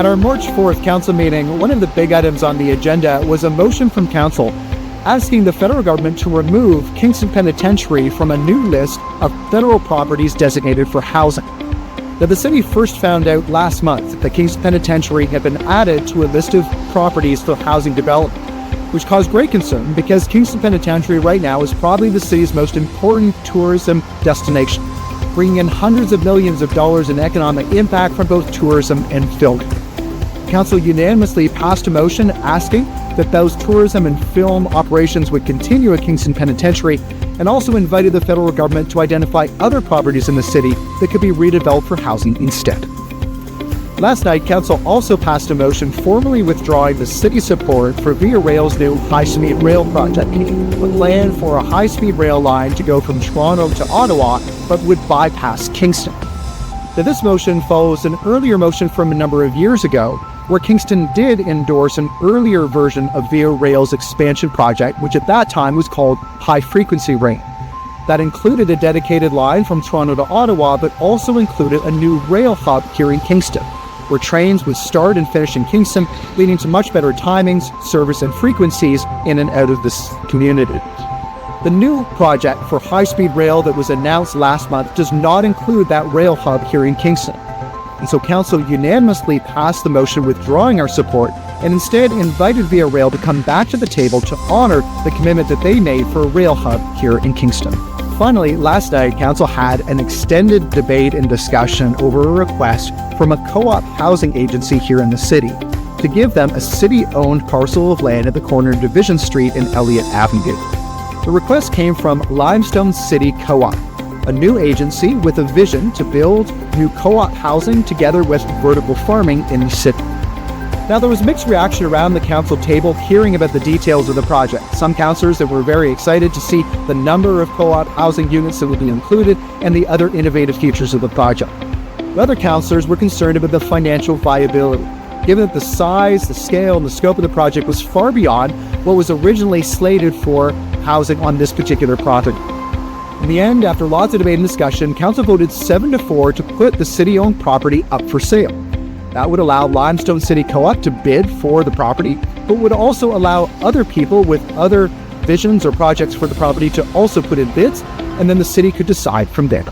At our March 4th council meeting, one of the big items on the agenda was a motion from council asking the federal government to remove Kingston Penitentiary from a new list of federal properties designated for housing. Now, the city first found out last month that Kingston Penitentiary had been added to a list of properties for housing development, which caused great concern because Kingston Penitentiary right now is probably the city's most important tourism destination, bringing in hundreds of millions of dollars in economic impact from both tourism and film. Council unanimously passed a motion asking that those tourism and film operations would continue at Kingston Penitentiary, and also invited the federal government to identify other properties in the city that could be redeveloped for housing instead. Last night, Council also passed a motion formally withdrawing the city's support for Via Rail's new high-speed rail project, with plan for a high-speed rail line to go from Toronto to Ottawa, but would bypass Kingston. Now, this motion follows an earlier motion from a number of years ago, where Kingston did endorse an earlier version of Via Rail's expansion project, which at that time was called High Frequency Rail. That included a dedicated line from Toronto to Ottawa, but also included a new rail hub here in Kingston, where trains would start and finish in Kingston, leading to much better timings, service, and frequencies in and out of this community. The new project for high-speed rail that was announced last month does not include that rail hub here in Kingston. And so Council unanimously passed the motion withdrawing our support and instead invited Via Rail to come back to the table to honor the commitment that they made for a rail hub here in Kingston. Finally, last night, Council had an extended debate and discussion over a request from a co-op housing agency here in the city to give them a city-owned parcel of land at the corner of Division Street and Elliott Avenue. The request came from Limestone City Co-op, a new agency with a vision to build new co-op housing together with vertical farming in the city. Now, there was mixed reaction around the council table hearing about the details of the project. Some councillors that were very excited to see the number of co-op housing units that would be included and the other innovative features of the project. Other councillors were concerned about the financial viability, given that the size, the scale, and the scope of the project was far beyond what was originally slated for housing on this particular project. In the end, after lots of debate and discussion, Council voted 7-4 to put the city-owned property up for sale. That would allow Limestone City Co-op to bid for the property, but would also allow other people with other visions or projects for the property to also put in bids, and then the city could decide from there.